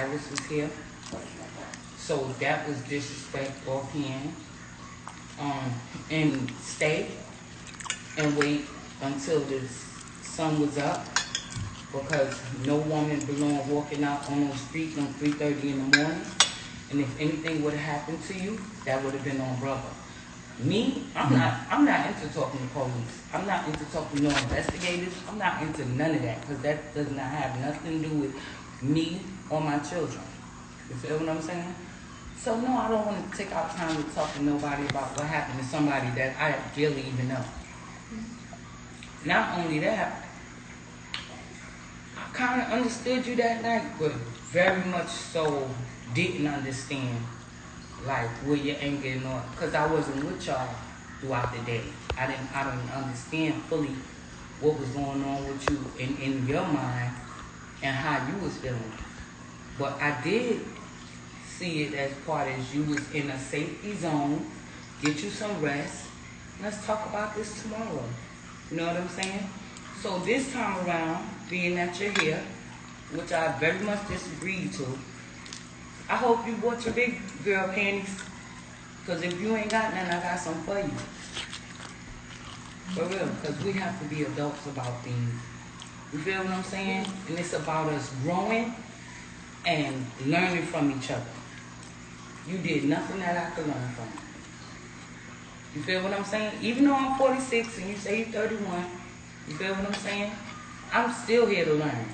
Iris was here. So that was disrespect offhand. And stay and wait until the sun was up, because no woman belonged walking out on those streets on 3:30 in the morning. And if anything would have happened to you, that would have been on brother. Me, I'm not into talking to police. I'm not into talking to no investigators. I'm not into none of that, because that does not have nothing to do with me or my children. You feel what I'm saying? So no, I don't want to take out time to talk to nobody about what happened to somebody that I barely even know. Not only that, I kind of understood you that night, but very much so didn't understand like where your anger and all, because I wasn't with y'all throughout the day. I didn't understand fully what was going on with you in your mind and how you was feeling. But I did see it as part as you was in a safety zone, get you some rest. Let's talk about this tomorrow. You know what I'm saying? So this time around, being that you're here, which I very much disagreed to, I hope you bought your big girl panties, because if you ain't got none, I got some for you. For real, because we have to be adults about things. You feel what I'm saying? And it's about us growing and learning from each other. You did nothing that I could learn from. You feel what I'm saying? Even though I'm 46 and you say you're 31, you feel what I'm saying? I'm still here to learn.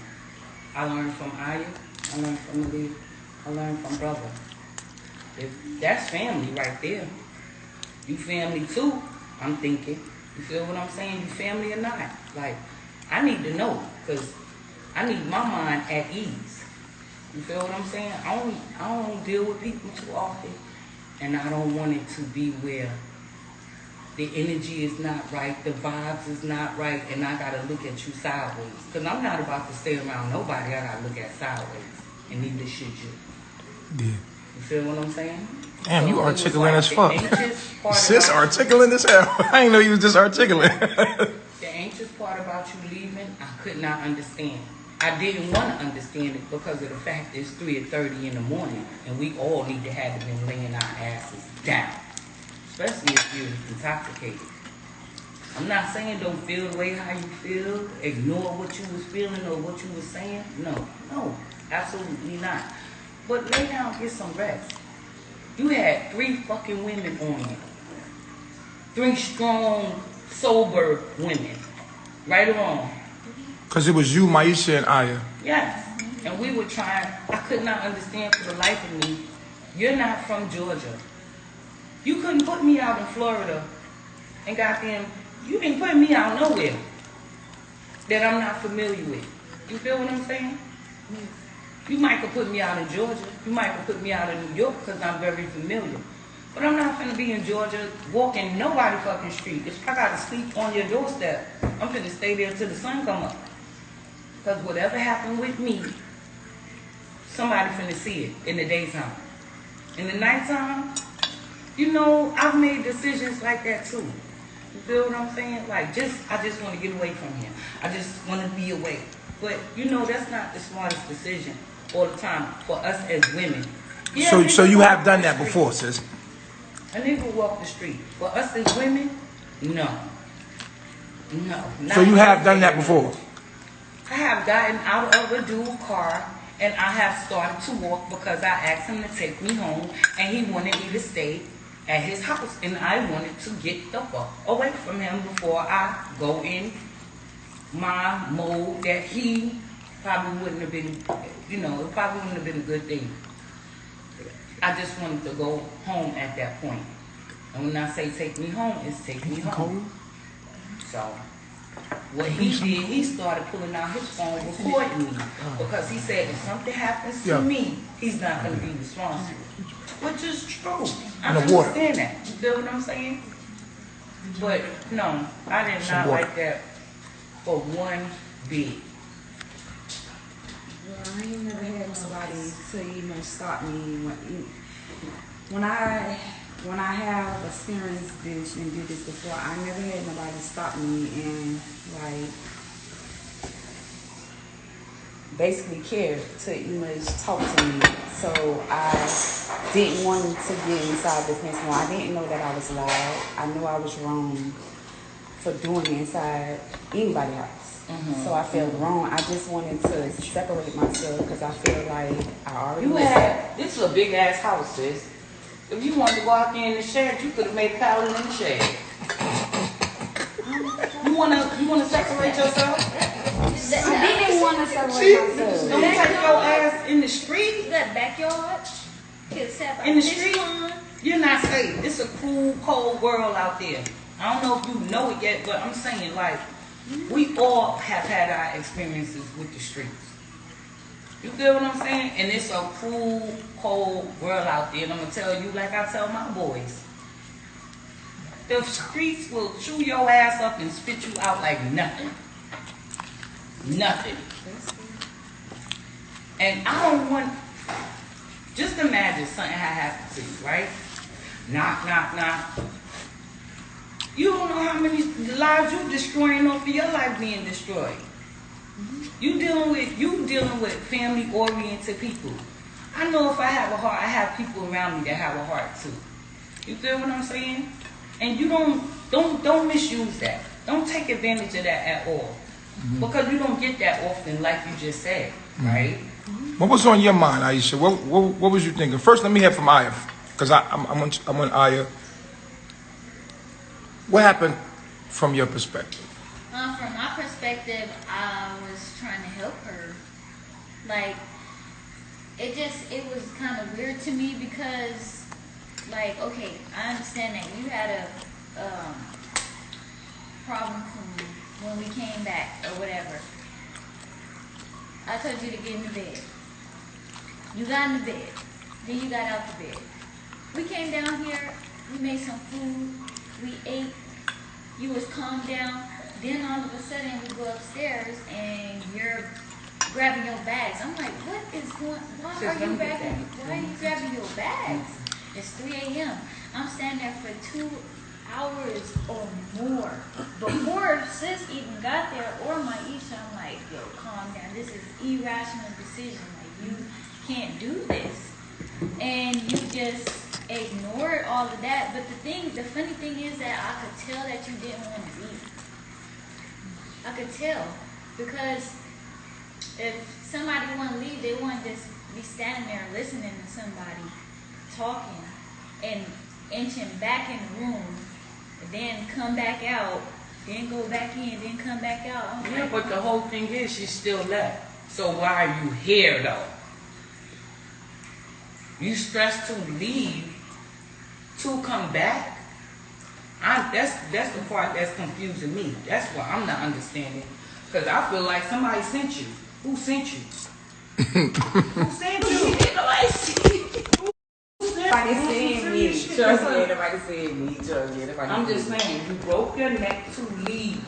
I learned from Aya, I learned from Malik, I learned from brother. If that's family right there. You family too, I'm thinking. You feel what I'm saying? You family or not? Like, I need to know, because I need my mind at ease. You feel what I'm saying? I don't deal with people too often, and I don't want it to be where the energy is not right, the vibes is not right, and I gotta look at you sideways. Because I'm not about to stay around nobody I gotta look at sideways, and neither should you. Yeah. You feel what I'm saying? Damn, so you articulate as fuck. Sis articulate as hell. I didn't know you was just articulate. The anxious part about you leaving, I could not understand. I didn't want to understand it because of the fact it's 3:30 in the morning, and we all need to have been laying our asses down, especially if you're intoxicated. I'm not saying don't feel the way how you feel, ignore what you was feeling or what you was saying. No, absolutely not. But lay down, get some rest. You had 3 fucking women on you. 3 strong, sober women. Right or wrong? Because it was you, Maisha, and Aya. Yes. And we were trying, I could not understand for the life of me. You're not from Georgia. You couldn't put me out in Florida and goddamn, you ain't putting me out nowhere that I'm not familiar with. You feel what I'm saying? You might have put me out in Georgia. You might have put me out in New York because I'm very familiar. But I'm not finna be in Georgia walking nobody fucking street. If I gotta sleep on your doorstep, I'm finna stay there till the sun come up. Because whatever happened with me, somebody finna see it in the daytime. In the nighttime, you know, I've made decisions like that too. You feel what I'm saying? Like, I just want to get away from here. I just want to be away. But, you know, that's not the smartest decision all the time for us as women. Yeah, so you have done that before, sis? A nigga walk the street. For us as women, no. So you have done that before? I have gotten out of a dual car and I have started to walk because I asked him to take me home and he wanted me to stay at his house and I wanted to get the fuck away from him before I go in my mode that he probably wouldn't have been, you know, it probably wouldn't have been a good thing. I just wanted to go home at that point. And when I say take me home, it's take me home. So what he did, he started pulling out his phone, recording me. Because he said if something happens to me, he's not going to be responsible. Which is true. I understand that. You feel what I'm saying? But no, I did not like that for one bit. Well, I ain't never had nobody to even stop me. When I have experienced this and did this before, I never had nobody stop me and like basically cared to even talk to me. So I didn't want to get inside this mess more. I didn't know that I was loud. I knew I was wrong for doing it inside anybody's house. So I felt wrong. I just wanted to separate myself because I feel like I already This is a big ass house, sis. If you wanted to go out there in the shed, you could have made pallet in the shed. You wanna separate yourself? I didn't want to separate myself. Don't take your ass in the street. That backyard. In the street, you're not safe. It's a cool, cold world out there. I don't know if you know it yet, but I'm saying, like, we all have had our experiences with the streets. You feel what I'm saying? And it's a cool, cold world out there. And I'm going to tell you, like I tell my boys, the streets will chew your ass up and spit you out like nothing. Nothing. And I don't want, just imagine something had happened to you, right? Knock, knock, knock. You don't know how many lives you're destroying off of your life being destroyed. You dealing with family-oriented people. I know if I have a heart, I have people around me that have a heart too. You feel what I'm saying? And you don't misuse that. Don't take advantage of that at all. Because you don't get that often, like you just said, right? What was on your mind, Aisha? What was you thinking? First, let me hear from Aya, because I'm on Aya. What happened from your perspective? From my perspective, I was trying to help her. Like, it was kind of weird to me because, like, okay, I understand that you had a problem from when we came back or whatever. I told you to get in the bed. You got in the bed. Then you got out the bed. We came down here. We made some food. We ate. You was calmed down. Then all of a sudden we go upstairs and you're grabbing your bags. I'm like, what is going? Why are you grabbing your bags? It's 3 a.m. I'm standing there for 2 hours or more before sis even got there or Maisha. I'm like, yo, calm down. This is irrational decision. Like, you can't do this, and you just ignored all of that. But the funny thing is that I could tell that you didn't want to leave. I could tell, because if somebody want to leave, they want to just be standing there listening to somebody talking and inching back in the room, and then come back out, then go back in, then come back out. Yeah, but the whole thing is she's still left. So why are you here though? You stressed to leave to come back? That's the part that's confusing me. That's what I'm not understanding. Because I feel like somebody sent you. Who sent you? Who sent you? Nobody said me. Trust me, nobody said me. Trust me, I'm just saying, you broke your neck to leave.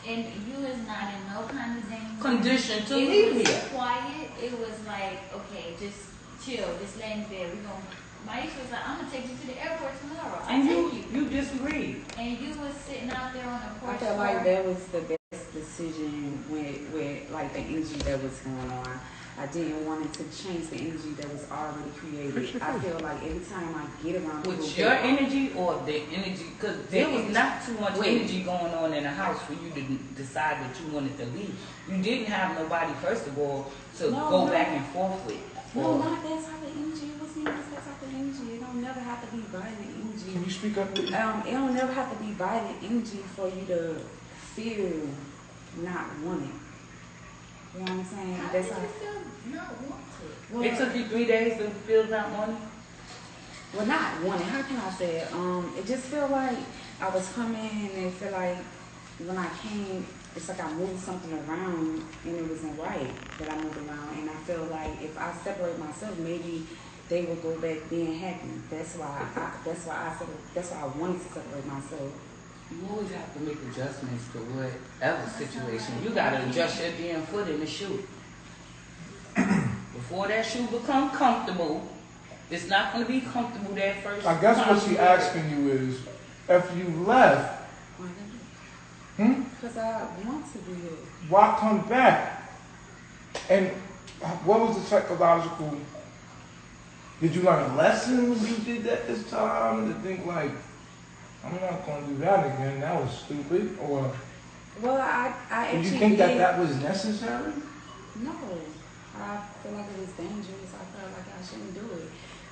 And you was not in no kind of danger. Condition to It leave was here. quiet. It was like, okay, just chill, just lay in bed. We gonna. Maisha was like, I'm gonna take you to the airport tomorrow. I And take you. you disagreed. And you was sitting out there on the porch. I felt like that was the best decision with like the energy that was going on. I didn't want it to change the energy that was already created. I feel like every time I get around people, With your energy or the energy? Because there was not too much energy going on in the house for you to decide that you wanted to leave. You didn't have nobody, first of all, to go back and forth with. No, not that type of energy. It wasn't even that type of energy. It don't never have to be violent energy. Can you speak up, please? It don't never have to be violent energy for you to feel not wanted. You know what I'm saying? How That's did how. you feel not wanted? Well, It took you 3 days to feel that money? well, not wanted. How can I say it? It just feel like I was coming, and it feel like when I came, it's like I moved something around, and it wasn't right that I moved around. And I feel like if I separate myself, maybe they will go back being happy. That's why I wanted to separate myself. You always have to make adjustments to whatever situation. You gotta adjust your damn foot in the shoe. Before that shoe become comfortable, it's not gonna be comfortable that first I guess time what she you wear it. asking you is, if you left, Because I want to be here. why come back? And what was the psychological? Did you learn a lesson when you did that this time? To think like, I'm not going to do that again. That was stupid. Or Well, I actually did you think did. that was necessary? No, I feel like it was dangerous. I felt like I shouldn't do it.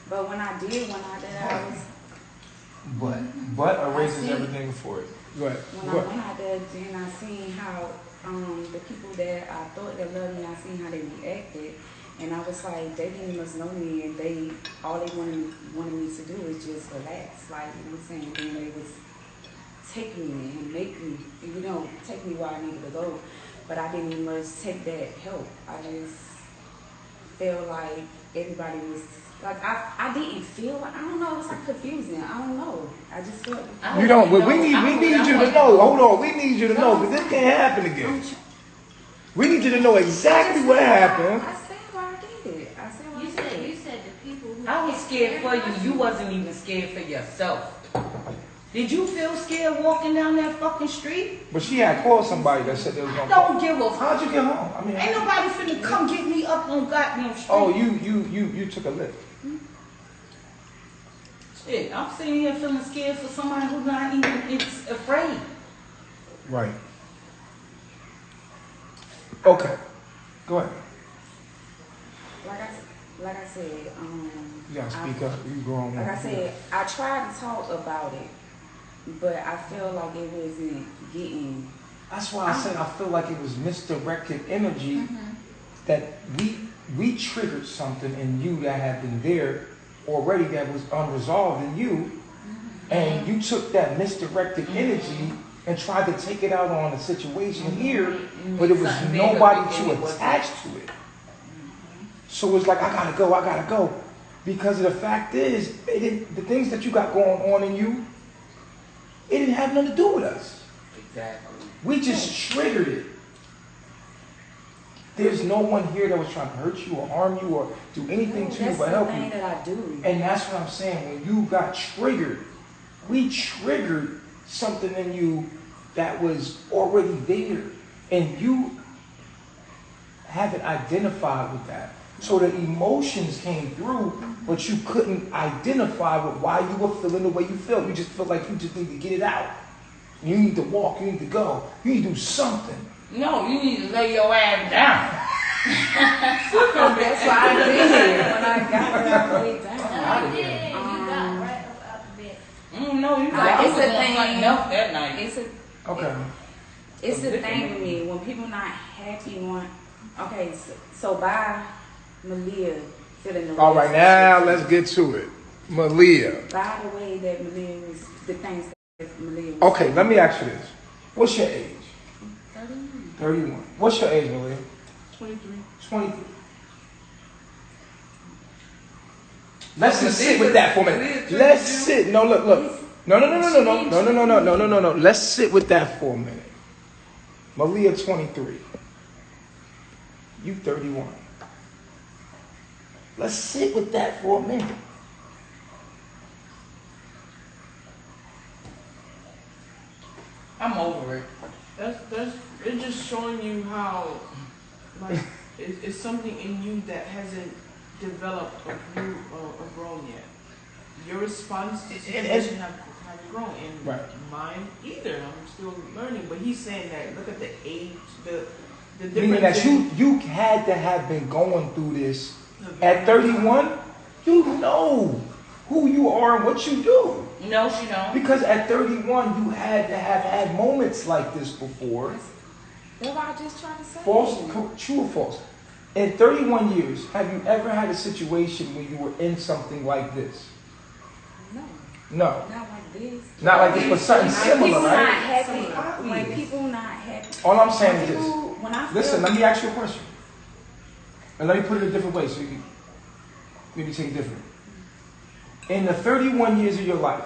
But when I did, when I did, I was. But erases I see. everything for it. Go ahead. When I went out there, then I seen how the people that I thought that loved me, I seen how they reacted, and I was like, they didn't must know me, and they all they wanted me to do is just relax, like, you know what I'm saying. Then they was take me and make me, you know, take me where I needed to go, but I didn't even much take that help. I just felt like everybody was. Like, I didn't feel, I don't know, it was like confusing. I don't know. I just felt. You don't, we need you to know. Hold on, we need you to know, because this can't happen again. We need you to know exactly what happened. I said why I did it. I said why You I did said it. you said the people who I was scared for you. You wasn't even scared for yourself. Did you feel scared walking down that fucking street? But she had called somebody that said there was no. Don't give a fuck. How'd you get home? I mean, Ain't nobody finna come get me up on goddamn street. oh, you took a lift. Shit, I'm sitting here feeling scared for somebody who's not even afraid. Right. Okay. Go ahead. Like I said, You gotta speak up. You grown. like I said, I tried to talk about it, but I feel like it wasn't getting. That's why I said I feel like it was misdirected energy that we triggered something in you that had been there already that was unresolved in you, and you took that misdirected energy and tried to take it out on a situation here, but it was nobody to attach to it. So it's like, I gotta go. Because the fact is, the things that you got going on in you, it didn't have nothing to do with us. Exactly. We just triggered it. There's no one here that was trying to hurt you or harm you or do anything to you but help you. That's the thing that I do. And that's what I'm saying. When you got triggered, we triggered something in you that was already there. And you haven't identified with that. So the emotions came through, but you couldn't identify with why you were feeling the way you felt. You just felt like you just need to get it out. You need to walk, you need to go, you need to do something. No, you need to lay your ass down. That's why I did. When I got there, I laid down. No, you did. You got right up out the bed. No, you Like, got it's a thing. enough that night. It's a thing with me when people not happy. Okay, so by Malia feeling the way. All right, now let's get to it. Malia. By the way that Malia was, the things that Malia was. Okay, let me ask you this. What's your age? 31. 31. What's your age, Malia? 23. 23. Let's just sit with that for a minute. Let's sit. No, look. No. Let's sit with that for a minute. Malia, 23. You 31. Let's sit with that for a minute. I'm over it. It's just showing you how, like, it's something in you that hasn't developed or grew or grown yet. Your response to situation have grown, and right. Mine either. I'm still learning, but he's saying that look at the age, the Meaning difference. that you had to have been going through this at 31. You know who you are and what you do. No, she don't. Because at 31, you had to have had moments like this before. That's what I just tried to say. True or false? In 31 years, have you ever had a situation where you were in something like this? No. No. Not like this. Not like this, but something similar, People not right? happy. When people not happy. All I'm saying is this. When I Listen, let me ask you a question. And let me put it a different way so you can maybe take it different. In the 31 years of your life,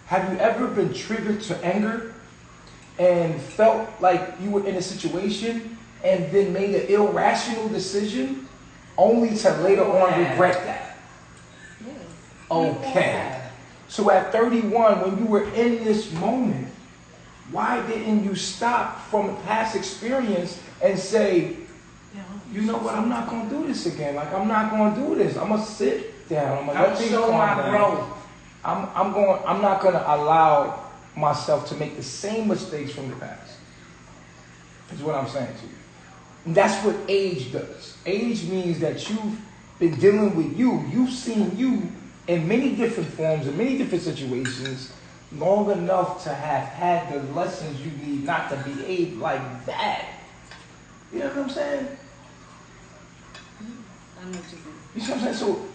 have you ever been triggered to anger and felt like you were in a situation and then made an irrational decision only to later on regret that? Yes. Okay. So at 31, when you were in this moment, why didn't you stop from a past experience and say, you know what, I'm not gonna do this again. Like, I'm not gonna do this. I'm gonna sit down. I'm gonna let things show calm my down. growth. I'm not gonna allow myself to make the same mistakes from the past. Is what I'm saying to you. And that's what age does. Age means that you've been dealing with you. You've seen you in many different forms, in many different situations, long enough to have had the lessons you need not to behave like that. You know what I'm saying? I know what you're saying. You see what I'm saying? So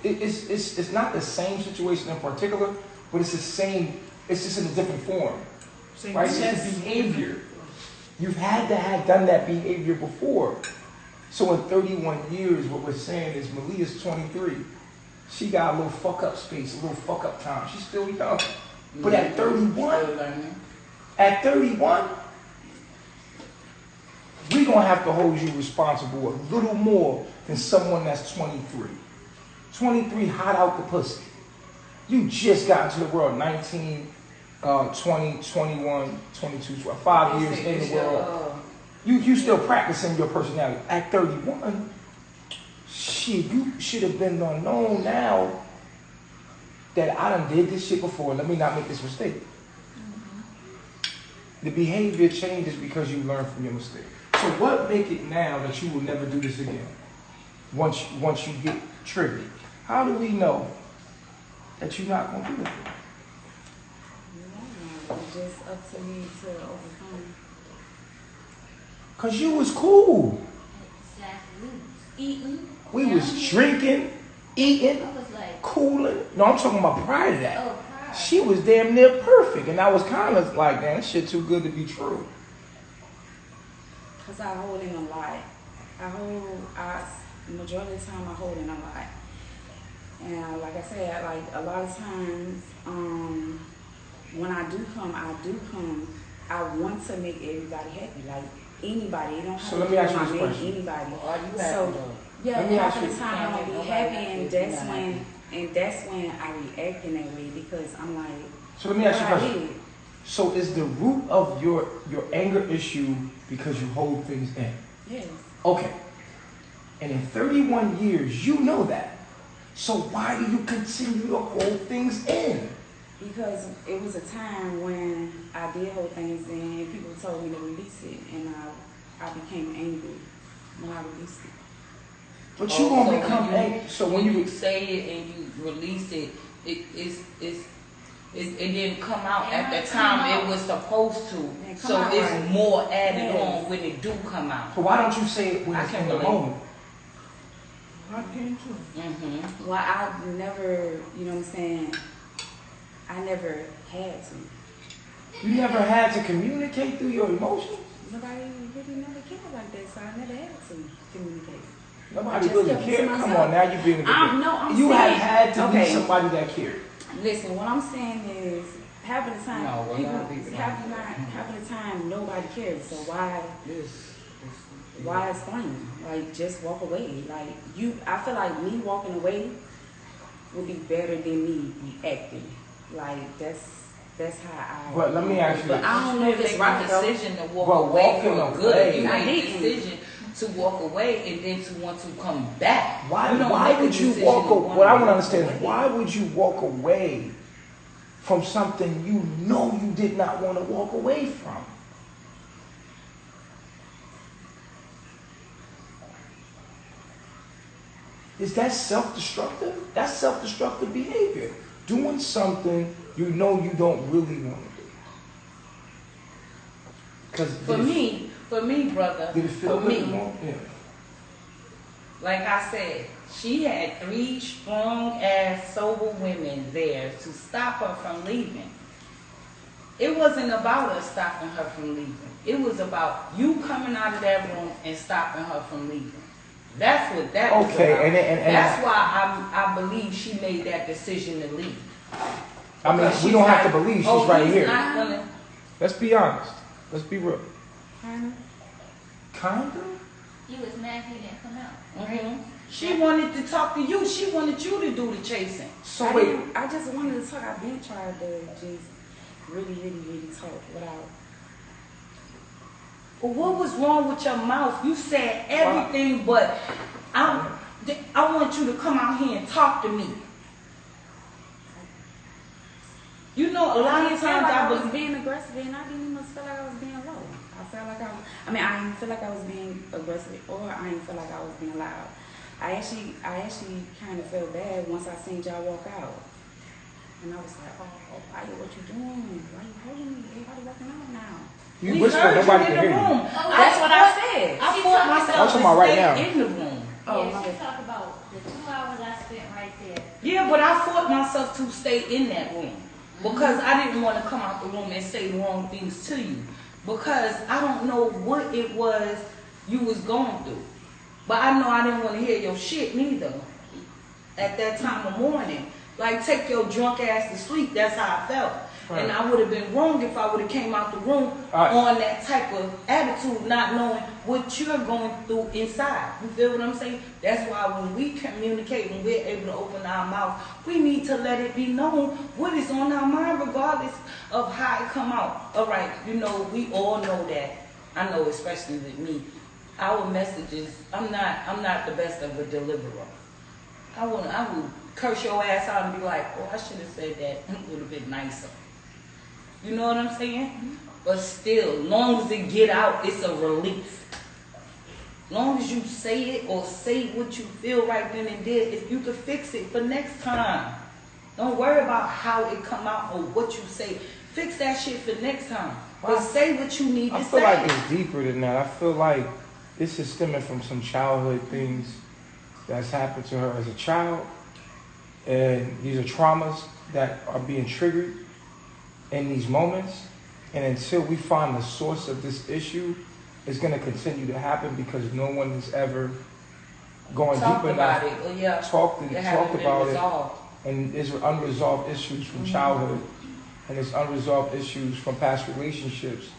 it's not the same situation in particular, but it's the same, it's just in a different form. Same Right? It's sense. just behavior. You've had to have done that behavior before. So in 31 years, what we're saying is Malia's 23. She got a little fuck up space, a little fuck up time. She's still young. But at 31, we're going to have to hold you responsible a little more than someone that's 23. 23 hot out the pussy. You just got into the world 19, 20, 21, 22, 5 years in the world. You still practicing your personality. At 31, shit, you should have been known now that I done did this shit before. Let me not make this mistake. The behavior changes because you learn from your mistake. So what make it now that you will never do this again? Once you get triggered, how do we know that you're not going to do it again? It's just up to me to overcome. Cause you was cool. Exactly. We was eating. We was drinking, eating, I was like, cooling. No, I'm talking about prior to that. oh, pride. She was damn near perfect, and I was kind of like, man, this shit too good to be true. Because I hold in a lot. Majority of the time I hold in a lot. And like I said, like a lot of times, when I do come, I want to make everybody happy. Like anybody. You don't have So to let me ask you this make question. anybody. Are you happy So, though? yeah, Let me half ask of you- the time I don't be Nobody happy, happy and if that's you're when I react in that way because I'm like, So let me ask you a what I question. did. So is the root of your anger issue because you hold things in? Yes. Okay. And in 31 years, you know that. So why do you continue to hold things in? Because it was a time when I did hold things in and people told me to release it and I became angry when I released it. But you gonna So become when you- angry. So when you say it and you release it, it didn't come out at the time it was supposed to. It come So out it's right. more added Yes. on when it do come out. So why don't you say it when I it's can in the relate. moment? I can too. Mm-hmm. Well, I never, you know what I'm saying, I never had to. You never had to communicate through your emotions? Nobody really never cared like that, so I never had to communicate. Nobody just really kept it to cared. Come myself. on, now you're being a good I'm You have saying- had to be okay. somebody that cared. Listen, what I'm saying is, half of the time, No, well, a lot of people half don't. of the time, nobody cares. So why explain? Like, just walk away. Like I feel like me walking away would be better than me reacting. Like that's how I. But let me ask you But this. I don't know if it's Make right a though. decision to walk Well, away walking for away. good. You I made a didn't. decision to walk away and then to want to come back. Why You don't would make a you decision walk to away? What I want to walk understand is away. why would you walk away from something you know you did not want to walk away from? Is that self-destructive? That's self-destructive behavior. Doing something you know you don't really want to do. Because For me, brother, did it feel for good? me, Yeah. like I said, she had 3 strong-ass, sober women there to stop her from leaving. It wasn't about us stopping her from leaving. It was about you coming out of that room and stopping her from leaving. That's what that was Okay, about. and that's why I believe she made that decision to leave. I mean, Because we she's don't have like, to believe she's oh, right he's here. not gonna- Let's be honest. Let's be real. Kinda. Kinda? You was mad he didn't come out. Mhm. She wanted to talk to you. She wanted you to do the chasing. So wait, I just wanted to talk. I've been trying to just really talk without. Well, what was wrong with your mouth? You said everything, but I want you to come out here and talk to me. You know, a lot of times I was being aggressive, and I didn't even feel like I was being low. I felt like I didn't feel like I was being aggressive, or I didn't feel like I was being loud. I actually kind of felt bad once I seen y'all walk out. And I was like, oh, Aya, what you doing? Why you holding me? Everybody walking out now. You we whispered, heard nobody you in can the hear you. room. Oh, That's what I said. I fought I'm myself talking about to right stay now. in the room. Yeah, she talked about the 2 hours I spent right there. Yeah, but I fought myself to stay in that room because I didn't want to come out the room and say wrong things to you because I don't know what it was you was going through. But I know I didn't want to hear your shit neither at that time of morning. Like, take your drunk ass to sleep. That's how I felt. Right. And I would have been wrong if I would have came out the room on that type of attitude, not knowing what you're going through inside. You feel what I'm saying? That's why when we communicate, when we're able to open our mouth, we need to let it be known what is on our mind, regardless of how it come out. All right, you know, we all know that. I know, especially with me, our messages. I'm not the best of a deliverer. I will curse your ass out and be like, oh, I should have said that. It would have been nicer. You know what I'm saying? Mm-hmm. But still, long as it get out, it's a relief. Long as you say it or say what you feel right then and there, if you could fix it for next time. Don't worry about how it come out or what you say. Fix that shit for next time. But say what you need to say. I feel like it's deeper than that. I feel like this is stemming from some childhood things that's happened to her as a child. And these are traumas that are being triggered in these moments. And until we find the source of this issue, it's going to continue to happen because no one has ever gone deep enough, talked about it. And there's unresolved issues from childhood. And there's unresolved issues from past relationships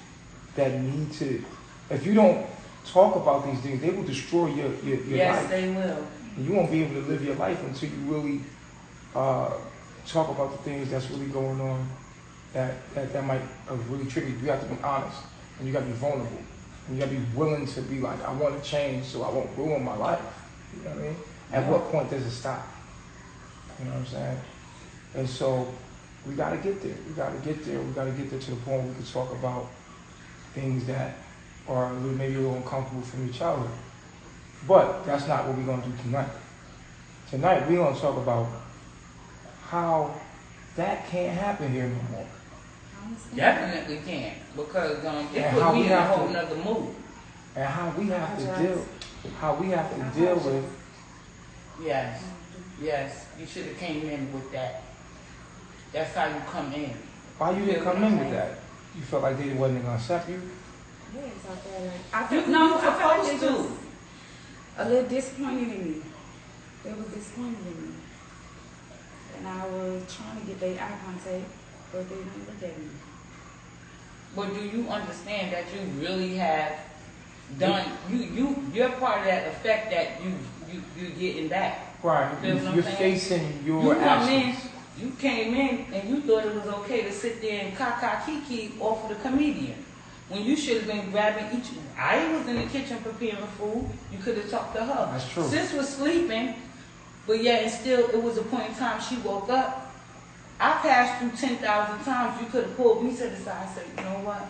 that need to, if you don't talk about these things, they will destroy your life. Yes, they will. And you won't be able to live your life until you really talk about the things that's really going on that might have really triggered you. You have to be honest, and you got to be vulnerable, and you got to be willing to be like, I want to change so I won't ruin my life. You know what I mean? At what point does it stop? You know what I'm saying? And so we got to get there. We got to get there. We got to get there to the point where we can talk about things that are maybe a little uncomfortable from your childhood. But that's not what we're going to do tonight. Tonight we're going to talk about how that can't happen here no more. Definitely can't, because it put me in a whole nother mood. And how we have to deal with. Yes, you should have came in with that. That's how you come in. Why you didn't come in with that? You felt like they wasn't gonna accept you? Yes, I felt like they was a little disappointed in me. They was disappointed in me. And I was trying to get their eye contact, but they didn't look at me. But do you understand that you really have done, you're part of that effect that you're getting back? Right, you're facing your actions. You came in and you thought it was okay to sit there and kiki off of the comedian. When you should have been grabbing each. I was in the kitchen preparing food. You could have talked to her. That's true. Sis was sleeping, but yet and still it was a point in time she woke up. I passed through 10,000 times. You could have pulled me to the side and said, you know what?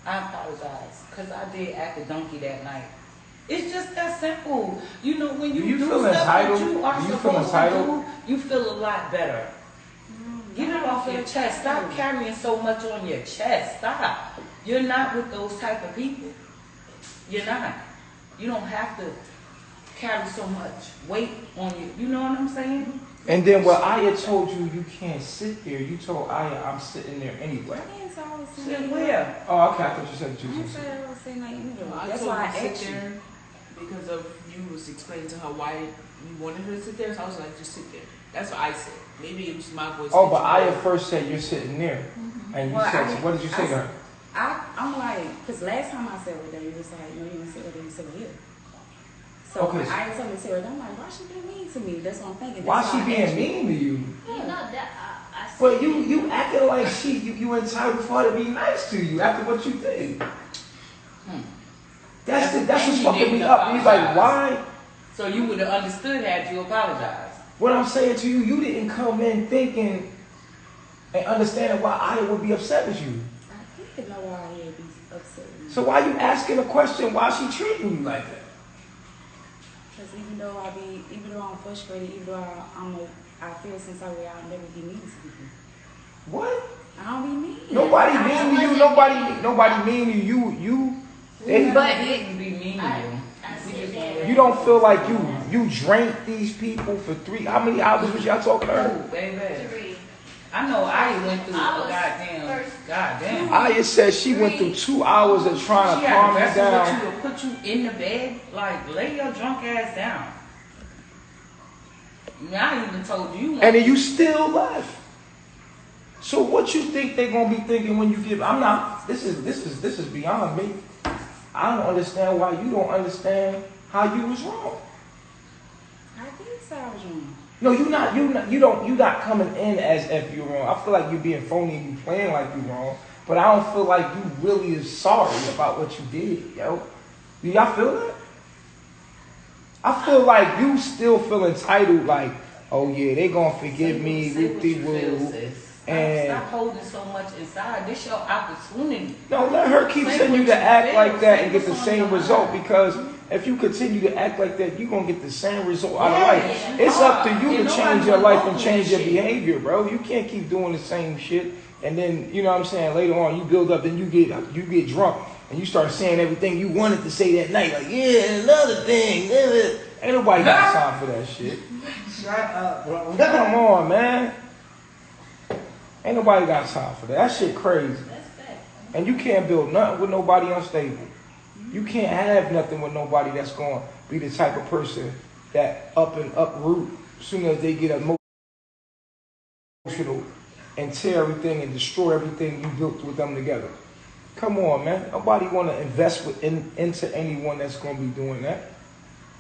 I apologize because I did act a donkey that night. It's just that simple. You know, when you do stuff that you are supposed to do, you feel a lot better. Get it off your chest. Stop carrying so much on your chest. Stop. You're not with those type of people. You're not. You don't have to carry so much weight on you. You know what I'm saying? And then what Aya told you, you can't sit there. You told Aya, I'm sitting there anyway. I didn't say I was sitting Sit there. where? Oh, okay. I thought you said I didn't say I was sitting there anyway. That's why I asked you. Because of you was explaining to her why you wanted her to sit there. So I was like, just sit there. That's what I said. Maybe it was my voice. Oh, but Aya first said you're sitting there. Mm-hmm. And you said, what did you say to her? I'm like, because last time I sat with her, you was like, no, you didn't sit with her, you sit here. So Okay. when I told me to sit with her, I'm like, why she being mean to me? That's what I'm thinking. Why she being mean to you? You know that I said. But you acting like you entitled for her to be nice to you after what you did. That's And what's you fucking didn't me up. He's like, apologize. why? So you would have understood had you apologized. What I'm saying to you, you didn't come in thinking and understanding why I would be upset with you. I didn't know why he'd be upset with me. So why you asking a question? Why she treating you like that? Because even though I'm frustrated, even though I feel some type of way, I'll never be mean to people. What? I don't be mean. Nobody mean to you. Nobody mean to you. They, But it didn't be mean to you. you don't feel like you drank these people for how many hours was y'all talking to her? Oh, baby. I know I went through a goddamn. Aya said she went through 2 hours of trying to calm me She had to down. wrestle with you to put you in the bed. Like, lay your drunk ass down. I mean, I even told you. And then you still left. So what you think they're gonna be thinking when you give? I'm not. This is beyond me. I don't understand why you don't understand how you was wrong. I did say I was wrong. No, you not coming in as if you're wrong. I feel like you being phony and you playing like you wrong. But I don't feel like you really is sorry about what you did, yo. Do y'all feel that? I feel like you still feel entitled, like, oh yeah, they gonna forgive me, whoop-de-woo. And stop holding so much inside. This your opportunity. No, let her keep telling you to act like that and get the same result, because if you continue to act like that, you're going to get the same result out of life. It's up to you to change your life and change your behavior, bro. You can't keep doing the same shit. And then, you know what I'm saying, later on you build up, then you get drunk and you start saying everything you wanted to say that night. Like, yeah, another thing. Ain't nobody got time for that shit. Shut up, bro. Come on, man. Ain't nobody got time for that. That shit crazy. And you can't build nothing with nobody unstable. You can't have nothing with nobody that's going to be the type of person that uproot as soon as they get emotional and tear everything and destroy everything you built with them together. Come on, man. Nobody want to invest into anyone that's going to be doing that.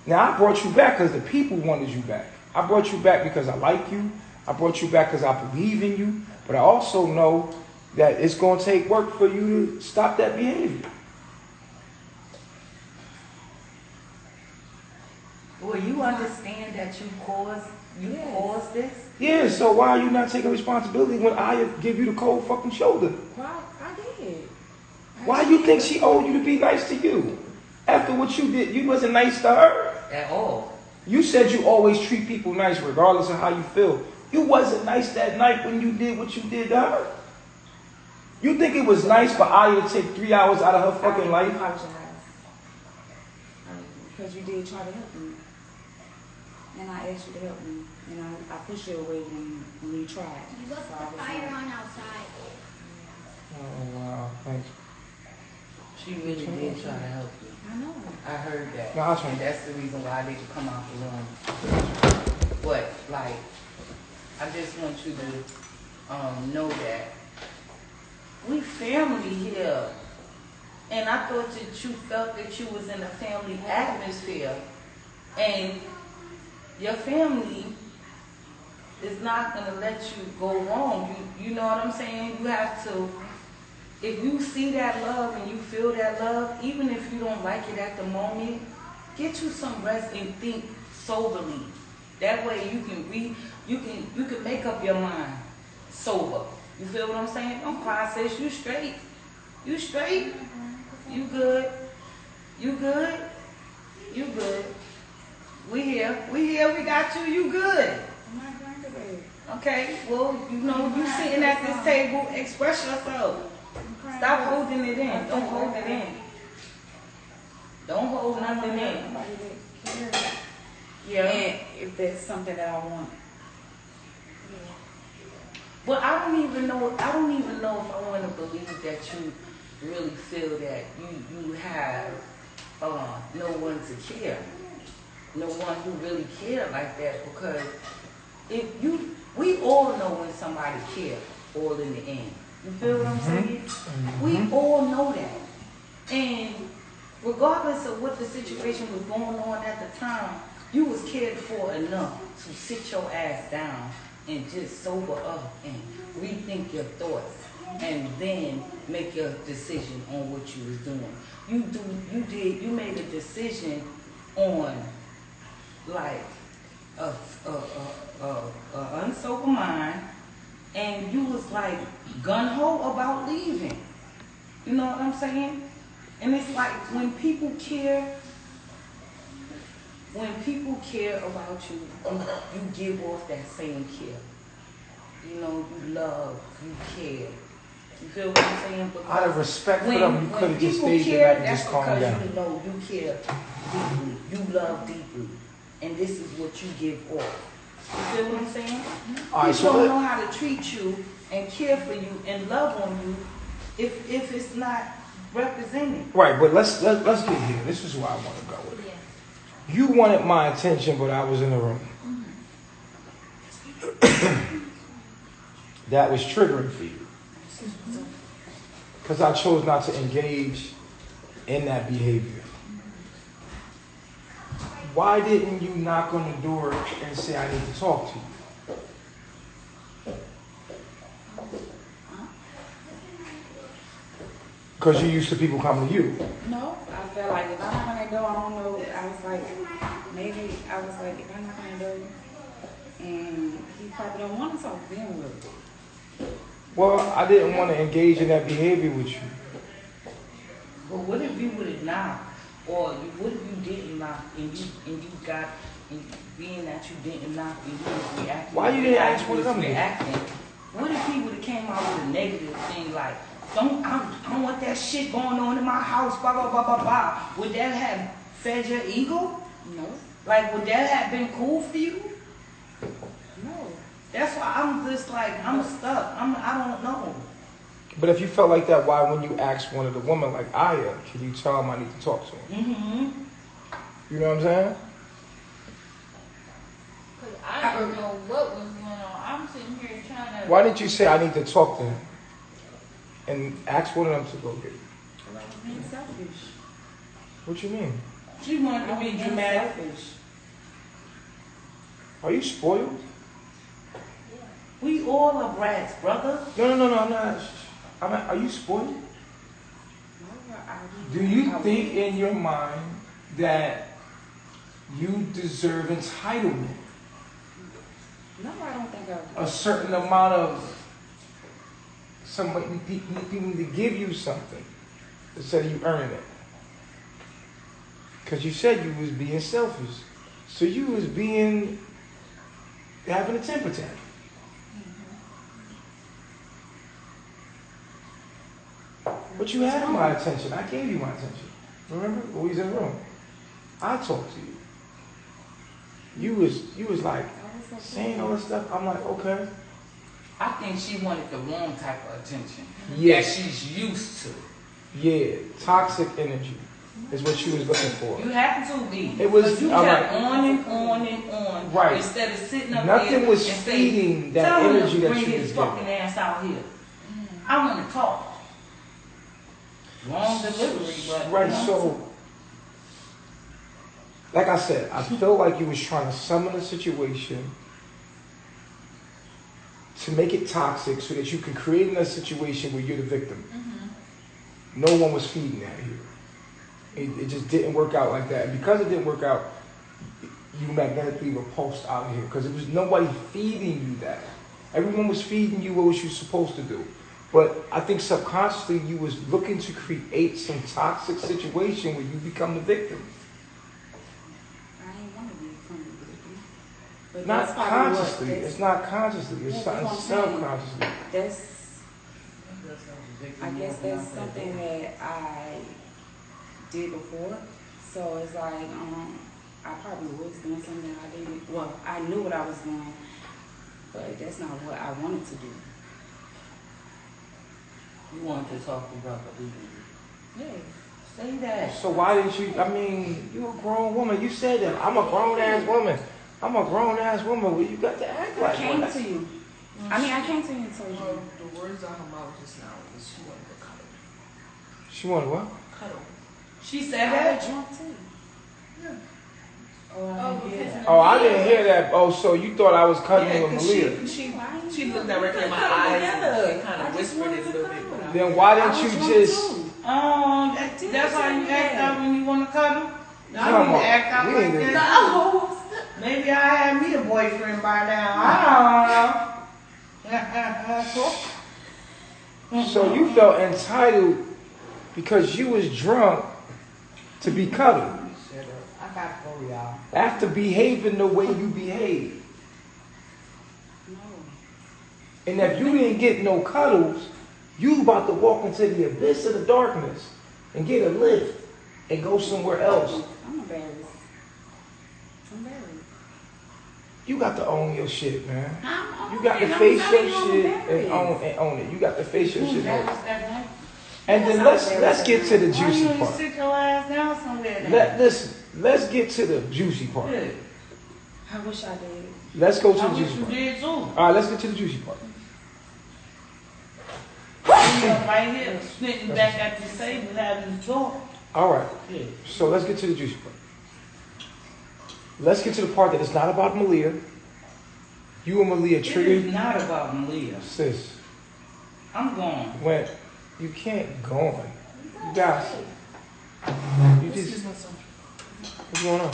Now, I brought you back because the people wanted you back. I brought you back because I like you. I brought you back because I believe in you. But I also know that it's going to take work for you to stop that behavior. Well, you understand that you caused this? Yeah, so why are you not taking responsibility when I give you the cold fucking shoulder? Why? I did. Why you think she owed you to be nice to you? After what you did, you wasn't nice to her. At all. You said you always treat people nice regardless of how you feel. You wasn't nice that night when you did what you did to her. You think it was nice for Aya to take 3 hours out of her fucking life? I apologize. Because you did try to help me. And I asked you to help me. And I pushed you away when you tried. You left the fire on outside. Oh, wow. Thanks. She really did try to help you. I know. I heard that. No, and that's the reason why I didn't come out the room. But, like, I just want you to know that we family here. And I thought that you felt that you was in a family atmosphere. And your family is not going to let you go wrong. You know what I'm saying? You have to, if you see that love and you feel that love, even if you don't like it at the moment, get you some rest and think soberly. That way you can make up your mind sober. You feel what I'm saying? Don't process. You straight. You straight. You good. You good. You good. We here. We got you. You good. I'm not going to bed. Okay. Well, you know, you sitting at this table. Express yourself. Stop holding it in. Don't hold it in. Don't hold nothing in. Yeah. And if there's something that I want. Well, I don't even know if I want to believe that you really feel that you have no one to care. No one who really care like that, because we all know when somebody cares, all in the end. You feel what I'm saying? We all know that. And regardless of what the situation was going on at the time, you was cared for enough to sit your ass down and just sober up and rethink your thoughts and then make your decision on what you was doing. You made a decision on like a unsober mind, and you was like gun-ho about leaving. You know what I'm saying? And it's like when people care about you, you give off that same care. You know, you love, you care. You feel what I'm saying? Because out of respect for them, you could have just stayed care, there and just calmed down. that's because you know you care deeply, you love deeply, and this is what you give off. You feel what I'm saying? All right, People don't know how to treat you and care for you and love on you if it's not represented. Right, but let's get here. This is where I want to go with it. Yeah. You wanted my attention, but I was in the room. That was triggering for you. Because I chose not to engage in that behavior. Why didn't you knock on the door and say, I need to talk to you? Because you're used to people coming to you. No, I felt like if I knock on that door, I don't know. I was like, if I knock on the door, and he probably don't want to talk to him with. Well, I didn't want to engage in that behavior with you. But what if you would have knocked, or what if you didn't knock and being that you didn't knock and you was reacting? Why you didn't ask what I'm reacting? What if he would have came out with a negative thing like, I don't want that shit going on in my house, blah, blah, blah, blah, blah. Would that have fed your ego? No. Like, would that have been cool for you? No. That's why I'm just like, I'm stuck. I don't know. But if you felt like that, why when you asked one of the women like Aya, can you tell him I need to talk to him? Mm-hmm. You know what I'm saying? Because I don't know what was going on. I'm sitting here trying to... Why didn't you say I need to talk to him? And ask one of them to go get it? Well, I was being selfish. What you mean? She wanted to I was be being dramatic. selfish. Are you spoiled? We all are brats, brother. No, I'm not. Are you spoiled? No, Do you think in your mind that you deserve entitlement? No, I don't think I A certain amount of somebody people to give you something instead of you earning it. Because you said you was being selfish. So you was having a temper tantrum. But you had my attention. I gave you my attention. Remember? When we was in the room. I talked to you. You was like saying all this stuff. I'm like, okay. I think she wanted the wrong type of attention. Yes. That she's used to. Yeah. Toxic energy is what she was looking for. You happen to be. It was- But you all kept right. on and on and on. Right. Instead of sitting up Nothing there was and feeding that tell him energy to that bring she his was fucking giving. ass out here. I want to talk. Wrong delivery, but Right, you know. so like I said, I feel like you was trying to summon a situation to make it toxic so that you can create a situation where you're the victim. No one was feeding that here. It just didn't work out like that. And because it didn't work out, you magnetically repulsed out of here because there was nobody feeding you that. Everyone was feeding you what you were supposed to do. But I think subconsciously you was looking to create some toxic situation where you become the victim. I ain't want to be a victim. But Not that's probably consciously. what- It's not consciously. It's Yeah, something that's what I'm saying. subconsciously. I guess that's something that I did before. So it's like, I probably was doing something that I didn't. Well, I knew what I was doing, but that's not what I wanted to do. You wanted to talk to brother. Yeah. Say that. So why didn't you? I mean, you're a grown woman. You said that. I'm a grown ass woman. I'm a grown ass woman. Well, you got to act I like came one. to you. I mean, I came to you and told Well, you. the words out her mouth just now was she wanted to cuddle. She wanted what? Cuddle. She said I that. had drunk too. Yeah. Oh, I didn't hear that. Oh, so you thought I was cutting you with 'cause Malia? she looked directly in my eyes and kind of whispered it a little bit. Then why didn't you just... That's how you act out when you want to cuddle? Come You on. act out We like ain't that. No. Maybe I had me a boyfriend by now. I don't know. So you felt entitled because you was drunk to be cuddled I got for y'all. after behaving the way you behaved. And if you didn't get no cuddles, you about to walk into the abyss of the darkness and get a lift and go somewhere else. I'm embarrassed. You got to own your shit, man. I'm You got to I'm face telling your you, shit I'm and embarrassed. own it. You got to face your shit. That And then let's get to the Why you juicy ain't part. sit your ass down somewhere then? Listen, let's get to the juicy part. Yeah. I wish I did. Let's go to I the wish juicy you part. did too. All right, let's get to the juicy part. You up right here, sitting back at the table having the talk. All right, Yeah. so let's get to the juicy part. Let's get to the part that it's not about Malia. You and Malia It is triggered. not about Malia. Sis, I'm gone. when you can't go on. You guys, you just, what's going on?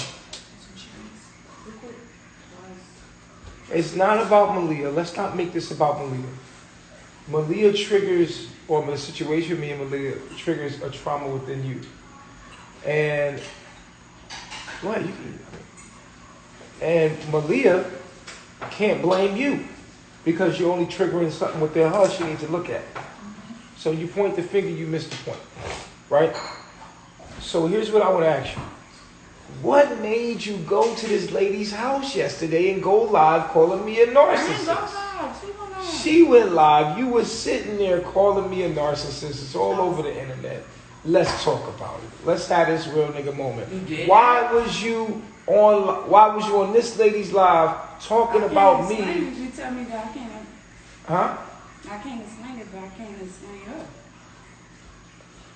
It's not about Malia. Let's not make this about Malia. Malia triggers, or the situation me and Malia triggers a trauma within you. And, what? And Malia can't blame you because you're only triggering something within her she needs to look at. So you point the finger, you miss the point. Right? So here's what I want to ask you. What made you go to this lady's house yesterday and go live calling me a narcissist? She went live. You were sitting there calling me a narcissist. It's all over the internet. Let's talk about it. Let's have this real nigga moment. Why was you on this lady's live talking about me? You tell me that I can't. Huh? I can't explain it, but I can't explain her.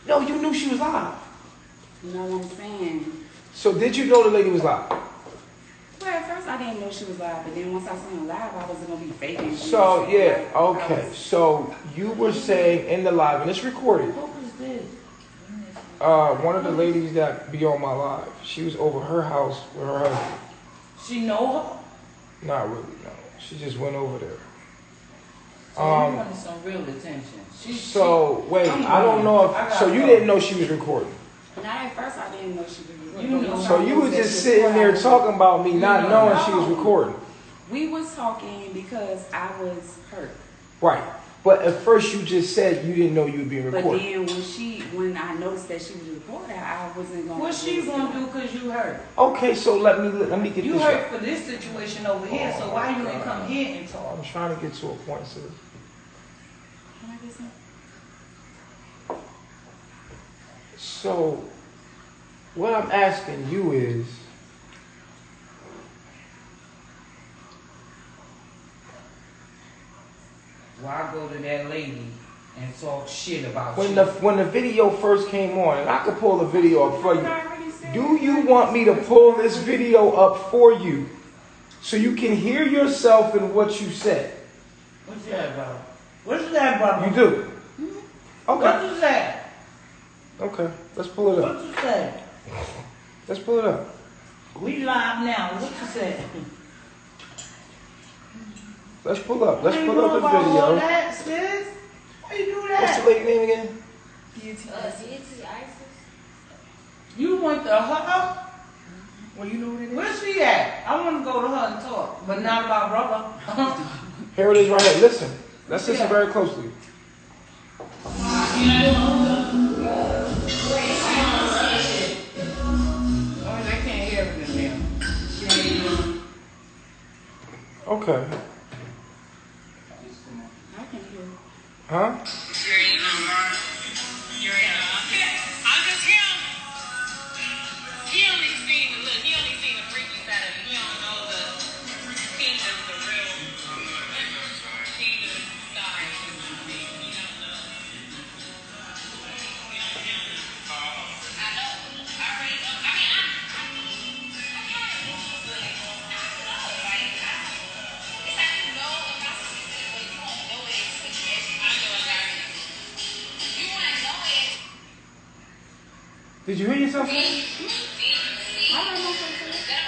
No, you knew she was live. You know what I'm saying? So did you know the lady was live? Well, at first I didn't know she was live, but then once I seen her live, I wasn't gonna be faking. So yeah, okay. So you were saying in the live, and it's recorded. What was this? One of the ladies that be on my live, she was over her house with her husband. She know her? Not really, no. She just went over there. So you wanted some real attention. Wait, I don't know if, so you didn't know she was recording. Not at first I didn't know she was recording. You know. So you were just sitting there talking about me, not knowing she was recording. We was talking because I was hurt. Right. But at first you just said you didn't know you were being But recorded. then when I noticed that she was recording, I wasn't gonna. What she gonna do because you hurt? Okay, so let me get You this hurt right. for this situation over here, so why you ain't come here and talk? I'm trying to get to a point, sis. Can I get some? So, what I'm asking you is, Why go to that lady and talk shit about when you? when the video first came on, and I could pull the video up for you. Do you want me to pull this video up for you so you can hear yourself in what you said? What's that about? What's that about? You do? Okay. What is that? Okay. Let's pull it up. What you say? Let's pull it up. We live now. What you say? Let's pull up. Let's You pull know up the about all video. that, sis? Why you do What's that? the lady name again? You went to her? Well, you know what it is. Where's she at? I want to go to her and talk, but not about brother. Here it is right here. Listen. Let's listen very closely. Oh, they can't hear it in there. Okay. I can hear. Huh? I'm just him. He only seen the freaky side of it. He don't know the kingdom, the real kingdom side. He don't know. I know. I already know. I mean, Did you hear yourself? I don't know what to say.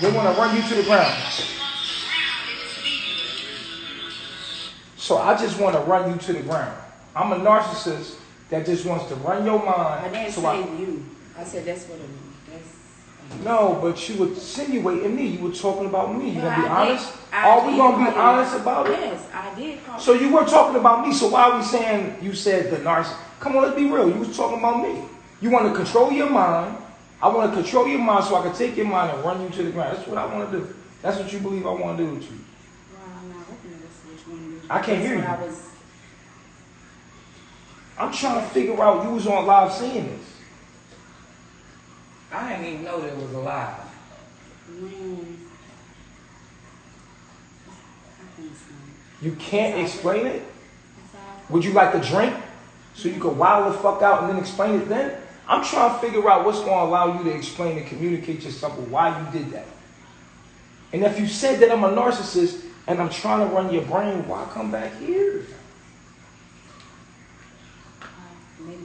They want to run you to the ground. So I just want to run you to the ground. I'm a narcissist that just wants to run your mind. I didn't so say you. I said that's what it is. No, but you were insinuating me. You were talking about me. You Well, gonna be I did- honest? I Are we did gonna be call you- honest about it? Yes, I did call So you were talking about me. So why are we saying you said the narcissist? Come on, let's be real. You was talking about me. You want to control your mind. I want to control your mind so I can take your mind and run you to the ground. That's what I want to do. That's what you believe I want to do with you. Well, I'm not looking at this which one. I can't hear you. I was. I'm trying to figure out you was on live seeing this. I didn't even know there was a live. When. I can't explain. You can't explain it? It's all- Would you like a drink so you could wild the fuck out and then explain it then? I'm trying to figure out what's going to allow you to explain and communicate yourself with why you did that. And if you said that I'm a narcissist and I'm trying to run your brain, why come back here? Maybe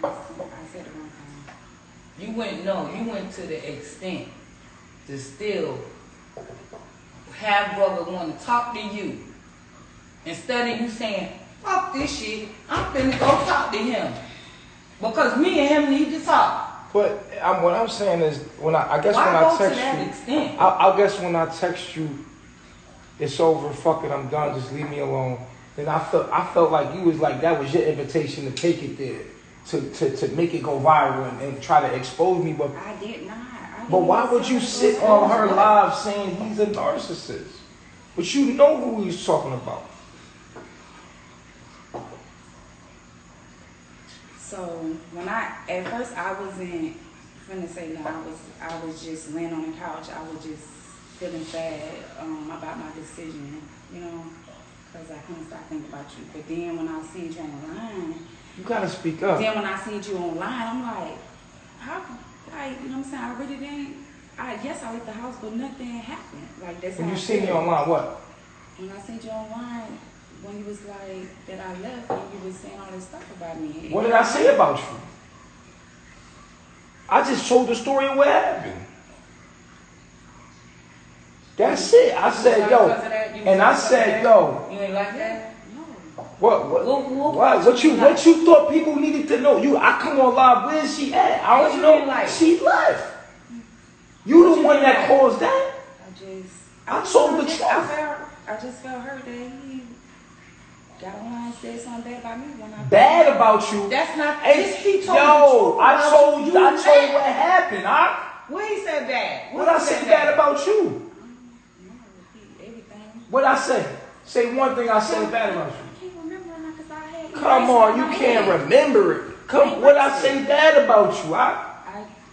I said it wrong time. You went to the extent to still have brother want to talk to you. Instead of you saying, fuck this shit, I'm finna go talk to him. Because me and him need to talk. But what I'm saying is, I guess Why when I go to text that you, extent? I guess when I text you, it's over, fuck it, I'm done, just leave me alone. Then I felt like you was like, that was your invitation to take it there, to make it go viral and try to expose me. But I did not. But why would you sit on her live saying he's a narcissist? But you know who he's talking about. So when at first I wasn't finna say no, I was just laying on the couch. I was just feeling sad about my decision, you know, because I couldn't stop thinking about you. But then when I seen you online, You gotta speak up. then when I seen you online, I'm like, how? Like, you know what I'm saying? I really didn't. Yes, I left the house, but nothing happened. Like that's When how you I see me feel. online, what? When I seen you online, when you was like that I left, and you was saying all this stuff about me. What did I say about you? I just told the story of what happened. That's it. I said, yo, and I said, yo, You ain't like that? No. what you thought people needed to know? I come on live. Where is she at? I What don't you know. mean like? She left. You the one that caused that. I told the truth. I just felt hurt that he got online and said something bad about me when I. Bad about you. That's not. Hey, He told yo, the truth I about told you. what happened. What he said bad? What I say bad about you? No, repeat everything. What I say? Say one thing I say bad about you. I can't remember now because I had. Come on, you can't remember it. Come, what I say bad about you?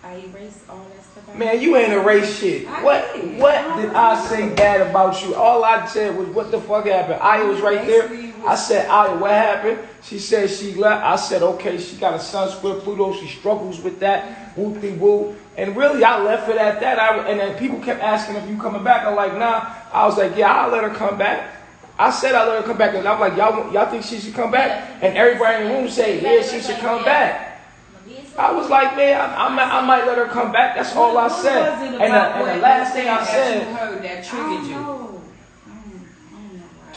I erased all that stuff. Man, you ain't erased shit. What did I say bad about you? All I said was, what the fuck happened? Aya was right there. I said, Aya, what happened? She said she left. I said, okay, she got a son split Pluto. She struggles with that. Whoop-de-woo. And really, I left it at that. And then people kept asking if you coming back. I'm like, nah. I was like, yeah, I'll let her come back. I said I'll let her come back. And I'm like, y'all think she should come back? And everybody in the room said, yeah, she should come back. I was like, man, I might let her come back. That's all I said. And the last thing I said, you heard that triggered you. I don't know why.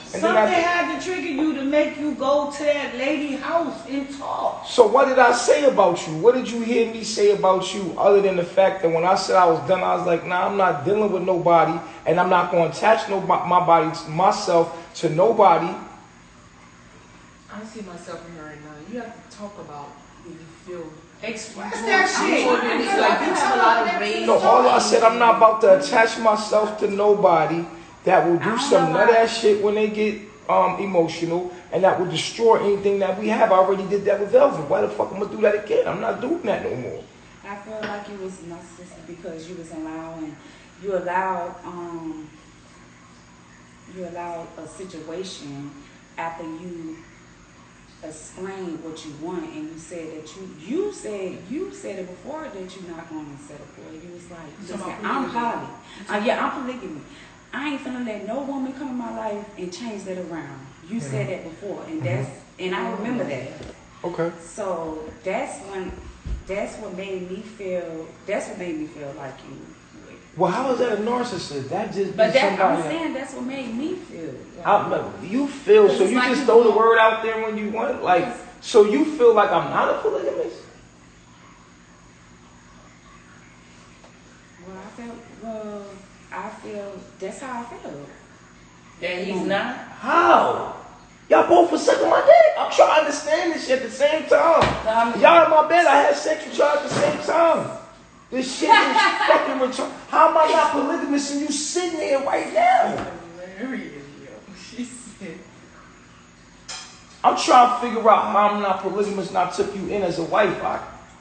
Something had to trigger you to make you go to that lady house and talk. so what did I say about you? What did you hear me say about you other than the fact that when I said I was done, I was like, nah, I'm not dealing with nobody and I'm not going to attach myself to nobody. I see myself in her right now. You have to talk about what you feel. Express that shit. It's like you have a lot of rage. No, all I said, I'm not about to attach myself to nobody that will do some nut ass shit when they get emotional and that will destroy anything that we have. I already did that with Velvet. Why the fuck I'm gonna do that again? I'm not doing that no more. I feel like you was narcissistic because you was you allowed a situation after you explained what you want and you said that you said it before that you're not going to settle for it. You was like, I'm poly. I'm polygamy. I ain't finna let no woman come in my life and change that around. You said that before, and and I remember that. Okay. So that's what made me feel like you. Well, how is that a narcissist? That just But somebody. I'm saying that's what made me feel. You feel so you like just you throw the want- word out there when you want it? Like, so you feel like I'm not a polygamist? I feel that's how I feel. That he's not? How? Y'all both were sucking my dick. I'm trying to understand this shit at the same time. Y'all in my bed, I had sex with y'all at the same time. This shit is fucking retarded. How am I not polygamous and you sitting there right now? She said. I'm trying to figure out how I'm not polygamous and I took you in as a wife.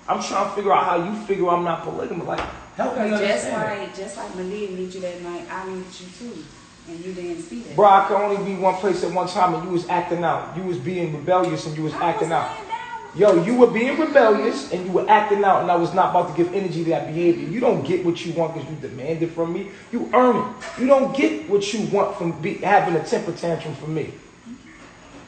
I'm trying to figure out how you figure I'm not polygamous. Like, help me understand. Just like Malia needed you that night, I needed you too. And you didn't see that. Bro, I could only be one place at one time and you was acting out. You was being rebellious and you was acting out. Yo, you were being rebellious and you were acting out and I was not about to give energy to that behavior. You don't get what you want because you demanded from me. You earn it. You don't get what you want from having a temper tantrum from me.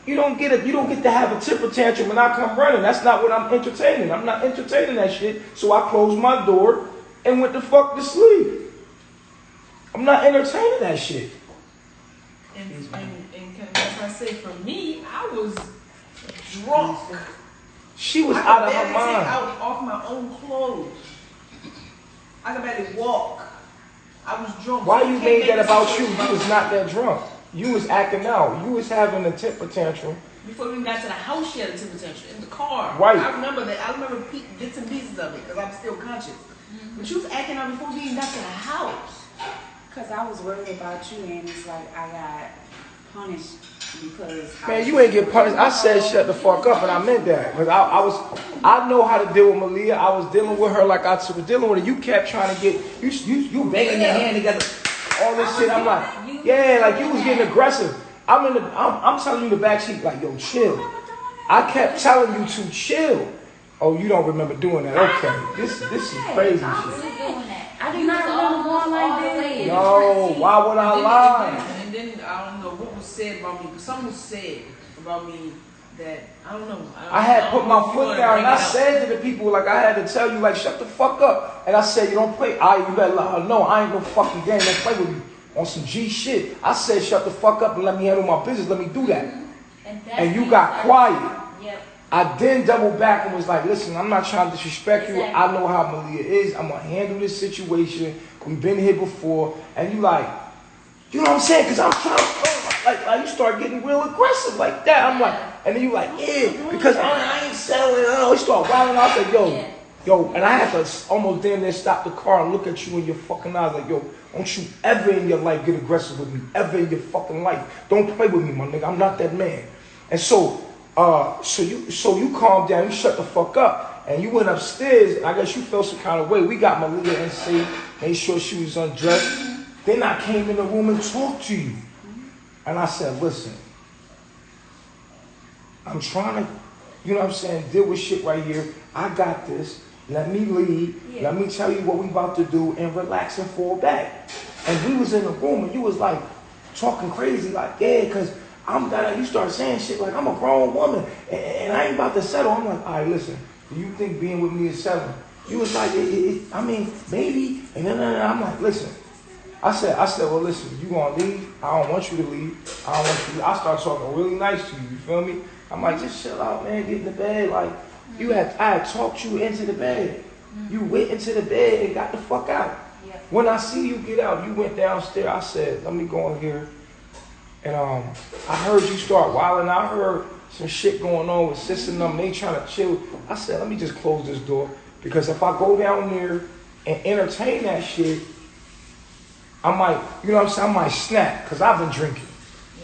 You don't get it. You don't get to have a temper tantrum and I come running. That's not what I'm entertaining. I'm not entertaining that shit. So I closed my door and went the fuck to sleep. I'm not entertaining that shit. And as I say, for me, I was drunk. She was I out could of her barely take mind. out off my own clothes. I could barely walk. I was drunk. Why So you can't made make that this about shit you? You was not that drunk. You was acting out. You was having a temper tantrum. Before we even got to the house, she had a temper tantrum in the car. Right. I remember that. I remember bits and pieces of it because I'm still conscious. But you was acting out before we even got to the house. Because I was worried about you, and it's like I got punished because. Man, you ain't get punished. I said shut the fuck up, and I meant that. Because I know how to deal with Malia. I was dealing with her like I was dealing with her. You kept trying to get, you banging your hand together, all this shit. I'm like, yeah, like you was getting aggressive. I'm telling you the backseat, like, yo, chill. I kept telling you to chill. Oh, you don't remember doing that? Okay, this is crazy shit. I do not remember going like that. No, why would I lie? And then I don't know what was said about me. Someone said about me that I don't know. I had put my foot down and I said to the people, like I had to tell you, like shut the fuck up. And I said, you don't play. You better let her know I ain't no fucking game. Don't play with me on some G shit. I said, shut the fuck up and let me handle my business. Let me do that. And you got quiet. Yep. I then doubled back and was like, listen, I'm not trying to disrespect you. I know how Malia is. I'm going to handle this situation. We've been here before. And you like, you know what I'm saying? Because I'm trying to, like you start getting real aggressive like that. I'm like, and then you like, yeah, because I ain't settling. You start wilding out. I said, yo, and I had to almost damn near stop the car and look at you in your fucking eyes like, yo, don't you ever in your life get aggressive with me. Ever in your fucking life. Don't play with me, my nigga. I'm not that man. And so you calmed down, you shut the fuck up, and you went upstairs, and I guess you felt some kind of way. We got Malia in safe, made sure she was undressed. Then I came in the room and talked to you. And I said, listen, I'm trying to, you know what I'm saying, deal with shit right here. I got this. Let me lead. Yeah. Let me tell you what we about to do and relax and fall back. And we was in the room and you was like talking crazy, like, yeah, because you start saying shit like, I'm a grown woman and I ain't about to settle. I'm like, all right, listen, do you think being with me is settling? You was like, I mean, maybe. And then I'm like, listen. I said, well, listen, you gonna leave? I don't want you to leave. I don't want you to leave. I start talking really nice to you, you feel me? I'm like, just chill out, man, get in the bed. Like, I had talked you into the bed. You went into the bed and got the fuck out. Yeah. When I see you get out, you went downstairs. I said, let me go in here. And I heard you start wilding. I heard some shit going on with sis and them. They trying to chill. I said, let me just close this door. Because if I go down there and entertain that shit, I might, you know what I'm saying, I might snap. Because I've been drinking.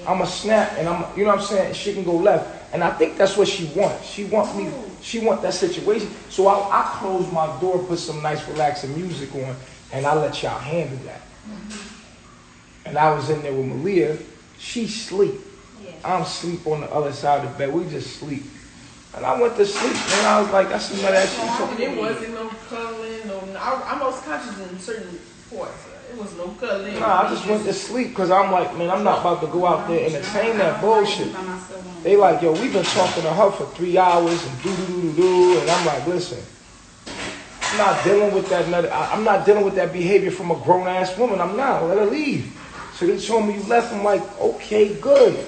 Yeah. I'm a snap and you know what I'm saying, shit can go left. And I think that's what she wants. She want that situation. So I close my door, put some nice relaxing music on, and I let y'all handle that. Mm-hmm. And I was in there with Malia. She sleep. Yeah. I'm asleep on the other side of the bed. We just sleep. And I went to sleep, and I was like, that's some of that shit. There wasn't no cuddling, no I lost consciousness in certain parts. It was no cuddling. Nah, I just went to sleep because I'm like, man, I'm not about to go out there and entertain that bullshit. They like, yo, we've been talking to her for 3 hours and do, and I'm like, listen, I'm not dealing with that. I'm not dealing with that behavior from a grown ass woman. I'm not. Let her leave. So they told me you left. I'm like, okay, good.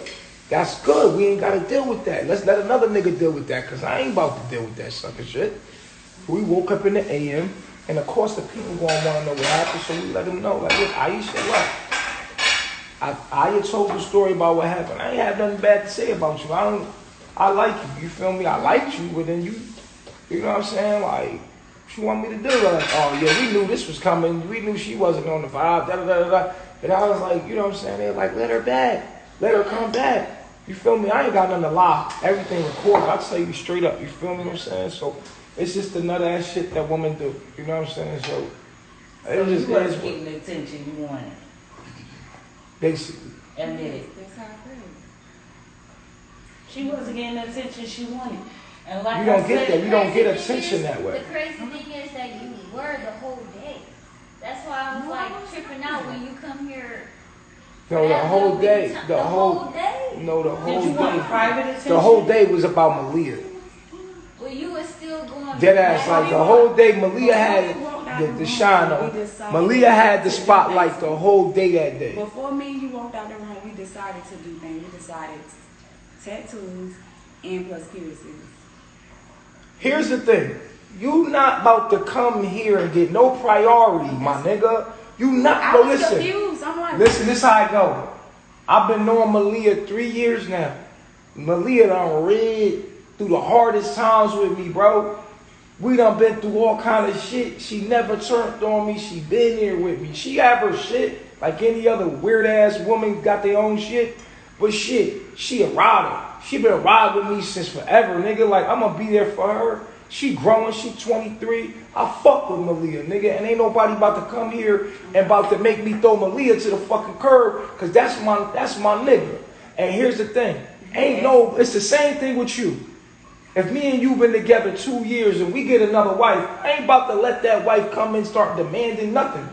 That's good. We ain't got to deal with that. Let's let another nigga deal with that because I ain't about to deal with that sucker shit. We woke up in the AM, and of course the people gonna want to know what happened, so we let them know. Like, look, Aisha, what? I told the story about what happened. I ain't have nothing bad to say about you. I like you. You feel me? I liked you, but then you know what I'm saying? Like, what you want me to do? Like, oh yeah, we knew this was coming. We knew she wasn't on the vibe. Da da da da. And I was like, you know what I'm saying? They're like, let her back. Let her come back. You feel me? I ain't got nothing to lie. Everything recorded. I'll tell you straight up. You feel me what I'm saying? So it's just the nut ass shit that women do. You know what I'm saying? So it just you wasn't getting the attention you wanted. Basically. Admit it. That's how I feel. She wasn't getting the attention she wanted. And like you don't I get said, that. You don't get attention that way. The crazy thing is that you were the whole day. That's why I was like tripping out when you come here. No, the whole day. The whole day? No, the whole Did you want day. private attention? The whole day was about Malia. Well, you were still going. Dead ass, like the whole day, Malia had the shine on. Malia had the spotlight the whole day that day. Before me and you walked out the room, we decided to do things. We decided tattoos and plus piercings. Here's the thing. You not about to come here and get no priority, my nigga. You not, bro, listen. Confused. I'm like, listen, this how I go. I've been knowing Malia 3 years now. Malia done read through the hardest times with me, bro. We done been through all kind of shit. She never turned on me. She been here with me. She have her shit like any other weird ass woman got their own shit. But shit, she a rider. She been riding with me since forever, nigga. Like, I'm gonna be there for her. She growing, she 23. I fuck with Malia, nigga. And ain't nobody about to come here and about to make me throw Malia to the fucking curb, cause that's my nigga. And here's the thing. It's the same thing with you. If me and you been together 2 years and we get another wife, I ain't about to let that wife come and start demanding nothing.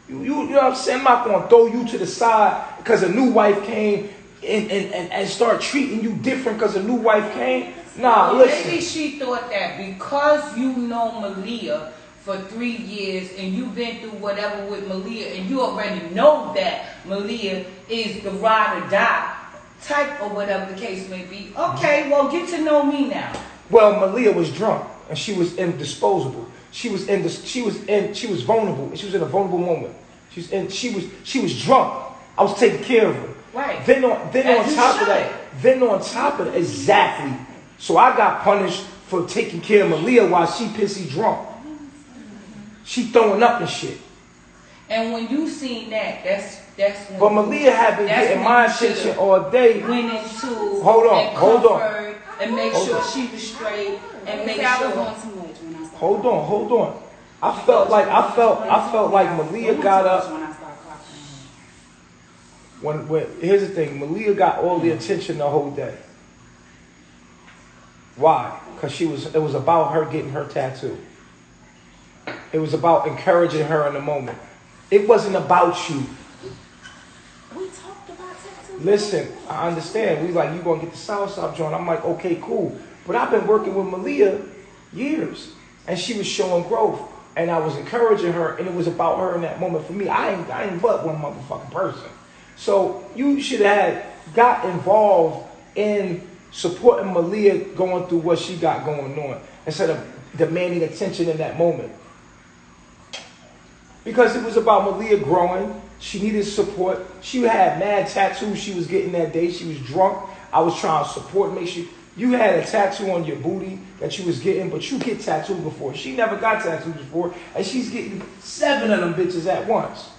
You know what I'm saying? I'm not gonna throw you to the side because a new wife came and start treating you different because a new wife came. Nah, well, listen. maybe she thought that because you know Malia for 3 years and you've been through whatever with Malia and you already know that Malia is the ride or die type or whatever the case may be. Okay, well, get to know me now. Well, Malia was drunk and she was indisposable. She was vulnerable. She was in a vulnerable moment. She was drunk. I was taking care of her. Right. Then on top of that, exactly. So I got punished for taking care of Malia while she pissy drunk. She throwing up and shit. And when you seen that, that's when. But Malia had been getting my attention all day. Went into hold on, and make sure she was straight and make sure. Hold on. I felt like Malia got up. When here's the thing, Malia got all the attention the whole day. Why? Because it was about her getting her tattoo. It was about encouraging her in the moment. It wasn't about you. We talked about tattoos. Listen, I understand. We like, you gonna get the Southside joint. I'm like, okay, cool. But I've been working with Malia years, and she was showing growth, and I was encouraging her, and it was about her in that moment. For me, I ain't but one motherfucking person. So you should have got involved in supporting Malia going through what she got going on instead of demanding attention in that moment. Because it was about Malia growing. She needed support. She had mad tattoos she was getting that day. She was drunk. I was trying to support, make sure. You had a tattoo on your booty that you was getting, but you get tattooed before. She never got tattooed before, and she's getting 7 of them bitches at once.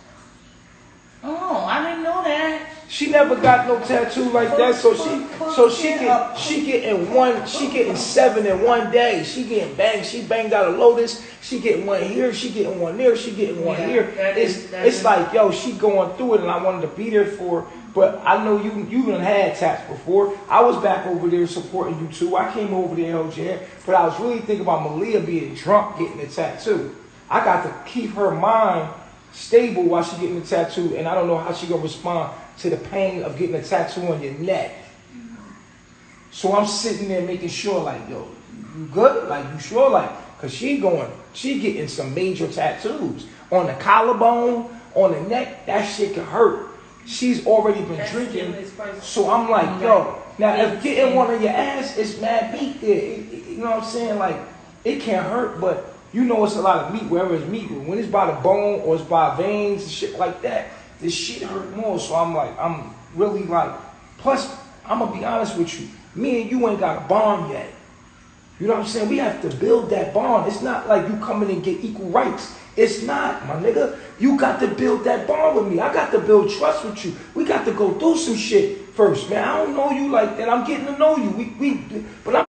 Oh, I didn't know that. She never got no tattoo like that, she getting 7 in one day. She getting banged. She banged out a lotus. She getting one here. She getting one there. She getting one here. It's like, yo, she going through it, and I wanted to be there for her. But I know you done had tats before. I was back over there supporting you too. I came over there, held your hand. But I was really thinking about Malia being drunk, getting a tattoo. I got to keep her mind stable while she getting the tattoo, and I don't know how she gonna respond to the pain of getting a tattoo on your neck. So I'm sitting there making sure, like, yo, you good? Like, you sure? Like, cause she getting some major tattoos on the collarbone, on the neck. That shit can hurt. She's already been drinking, so I'm like, yo. Now, if getting one on your ass, it's mad meat there. You know what I'm saying? Like, it can't hurt, but you know it's a lot of meat wherever it's meat. When it's by the bone or it's by veins and shit like that, this shit hurt more. So I'm like, I'm really like, plus, I'm gonna be honest with you. Me and you ain't got a bond yet. You know what I'm saying? We have to build that bond. It's not like you come in and get equal rights. It's not, my nigga. You got to build that bond with me. I got to build trust with you. We got to go through some shit first, man. I don't know you like that. I'm getting to know you. But I'm